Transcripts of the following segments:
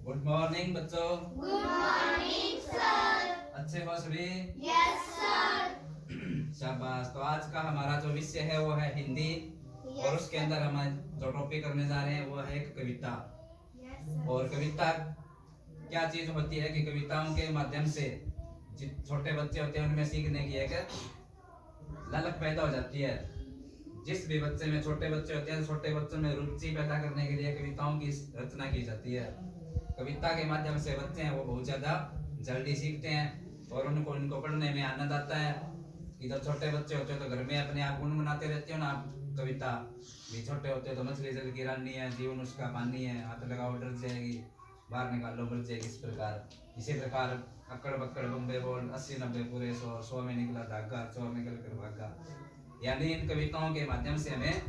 Good morning बच्चों। Good morning sir. अच्छे हो सभी? Yes sir. शाबाश। तो आज का हमारा जो विषय है वो है हिंदी। और उसके अंदर हम जो टॉपिक करने जा रहे हैं वो है एक कविता। और कविता क्या चीज होती है कि कविताओं के माध्यम से छोटे बच्चे होते हैं उनमें सीखने की एक ललक पैदा हो जाती है। जिस भी बच्चे में छोटे बच्चे होते हैं छोटे बच्चों में रुचि पैदा करने के लिए कविताओं की रचना की जाती है। कविता के माध्यम से बच्चे हैं वो बहुत ज्यादा जल्दी सीखते हैं और उनको पढ़ने में आनंद आता है। कि जब छोटे बच्चे होते हैं तो घर में अपने आप गुनगुनाते रहते हो ना कविता। भी छोटे होते हैं तो मछली जल की रानी है, जीवन उसका पानी है, हाथ लगाओ डर जाएगी, बाहर निकालो मर जाएगी। इस प्रकार इसी प्रकार अक्कड़ बक्कड़ बम्बे बोल 80-90 पूरे 100 में निकला धागा, चोर निकल कर भागा। यानी इन कविताओं के माध्यम से हमें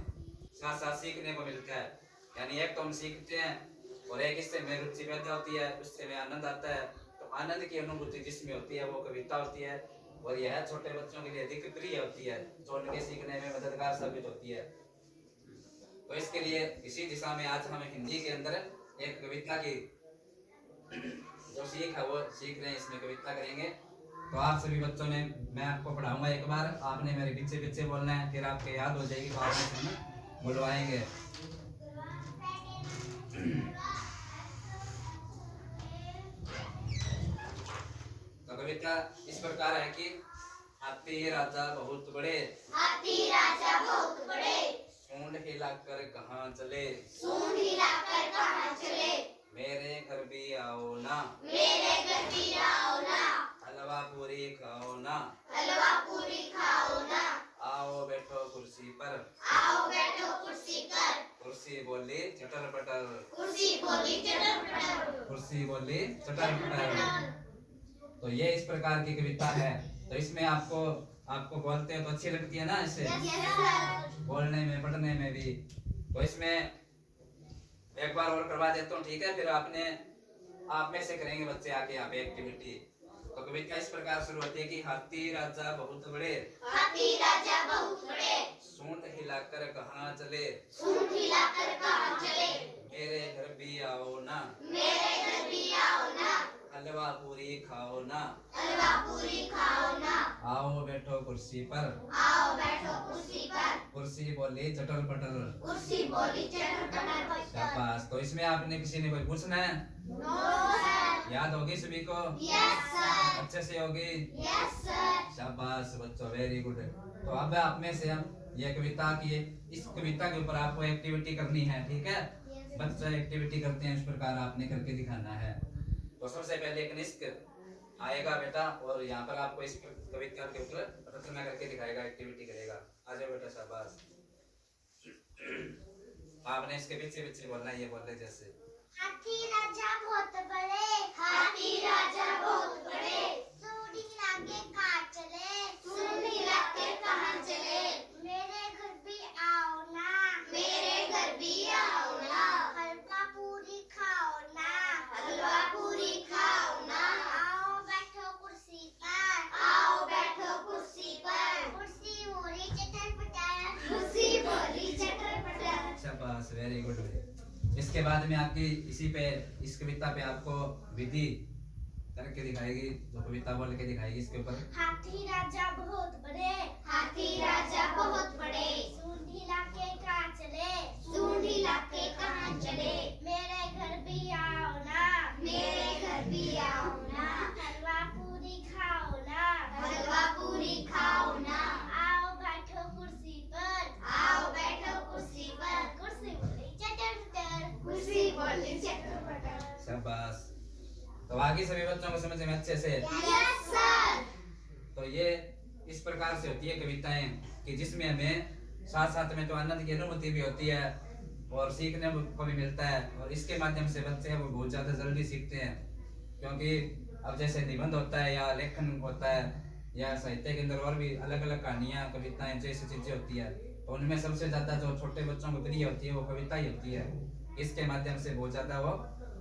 साथ साथ सीखने को मिलता है। यानी एक तो हम सीखते हैं और एक इससे में रुचि पैदा होती है, उससे में आनंद आता है। तो आनंद की अनुभूति जिसमें होती है वो कविता होती है और यह छोटे बच्चों के लिए अधिक प्रिय होती है जो उनके सीखने में मददगार साबित होती है। तो इसके लिए इसी दिशा में आज हम हिंदी के अंदर एक कविता की जो सीख है वो सीख रहे हैं, इसमें कविता करेंगे। तो आप सभी बच्चों ने मैं आपको पढ़ाऊंगा एक बार, आपने मेरे पीछे पीछे बोलना है, फिर आपके याद हो जाएगी तो आपने बुलवाएंगे। तो कविता इस प्रकार है कि हाथी राजा बहुत बड़े, हाथी राजा बहुत बड़े, सूंड हिलाकर कहाँ चले, सूंड हिलाकर कहाँ चले, मेरे घर भी आओ ना, मेरे घर भी आओ ना, हलवा पूरी खाओ ना, हलवा पूरी खाओ ना, आओ बैठो कुर्सी पर, आओ बैठो कुर्सी पर, कुर्सी बोली चटर पटर, कुर्सी बोली चटर पटर, कुर्सी बोली चटर पटर। तो ये इस प्रकार की कविता है। तो इसमें आपको बोलते हैं तो अच्छी लगती है ना इससे, बोलने में पढ़ने में भी। तो इसमें एक बार और करवा देता हूँ, ठीक है? फिर आप में से करेंगे बच्चे आके यहाँ पे एक्टिविटी। तो कविता इस प्रकार शुरू होती है कि हाथी राजा बहुत बड़े, हाथी राजा बहुत बड़े, सूंड हिलाकर कहाँ चले, सूंड हिलाकर कहाँ चले, मेरे घर भी आओ ना, मेरे घर भी आओ ना, हलवा पूरी खाओ ना, हलवा पूरी खाओ ना, आओ बैठो कुर्सी पर, आओ बैठो कुर्सी पर, कुर्सी बोली चटर पटर। कुर्सी बोली चटर पटर। शाबाश। तो इसमें आपने किसी ने कोई पूछना है? No sir. याद होगी सभी को? Yes sir. अच्छे से होगी? Yes sir. शाबाश बच्चों, वेरी गुड। तो अब आप में से हम ये कविता की इस कविता के ऊपर आपको एक्टिविटी करनी है, ठीक है? बच्चे एक्टिविटी करते हैं इस प्रकार आपने करके दिखाना है। तो सबसे पहले कनिष्क आएगा बेटा और यहाँ पर आपको इस कविता के ऊपर रचना करके दिखाएगा, एक्टिविटी करेगा। आ जाओ बेटा, शाबाश। आपने इसके पीछे पीछे बोलना है, ये बोल रहे जैसे हाथी राजा बहुत बड़े, हाथी राजा बहुत बड़े, सूंड हिलाके कहाँ चले, सूंड हिलाके कहाँ चले, मेरे घर भी आओ ना, मेरे घर भी आओ ना, हलवा पूरी खाओ ना, हलवा पूरी खाओ ना, आओ बैठो कुर्सी पर, आओ बैठो कुर्सी पर, कुर्सी बोली चटर पटर, कुर्सी बोली चटर पटर। शाबाश, वेरी गुड। इसके बाद में आपकी इस कविता पे आपको विधि करके दिखाएगी, जो कविता बोल के दिखाएगी इसके ऊपर। हाथी राजा बहुत बड़े, हाथी राजा बहुत बड़े, सूंड हिलाके कहाँ चले, सूंड हिलाके कहाँ चले, मेरे घर भी आओ ना, मेरे घर भी आओ ना, हलवा पूरी खाओ ना, हलवा पूरी खाओ ना, आओ बैठो कुर्सी पर, आओ बैठो कुर्सी पर, कुर्सी बोली चटर पटर, कुर्सी बोली चटर पटर। शाबाश। तो आगे सभी बच्चों को समझ में अच्छे से? Yes sir. तो ये इस प्रकार से होती है कविताएं कि जिसमें हमें साथ साथ में तो आनंद की अनुभूति भी होती है और सीखने को भी मिलता है। और इसके माध्यम से बच्चे हैं वो बहुत ज्यादा जल्दी सीखते हैं, क्योंकि अब जैसे निबंध होता है या लेखन होता है या साहित्य के अंदर और भी अलग अलग कहानियां कविताएं जैसी चीजें होती है, तो उनमें सबसे ज्यादा जो छोटे बच्चों को प्रिय होती है वो कविता ही होती है। इसके माध्यम से बहुत ज्यादा वो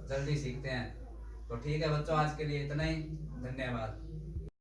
जल्दी सीखते हैं। तो ठीक है बच्चों, आज के लिए इतना ही। धन्यवाद।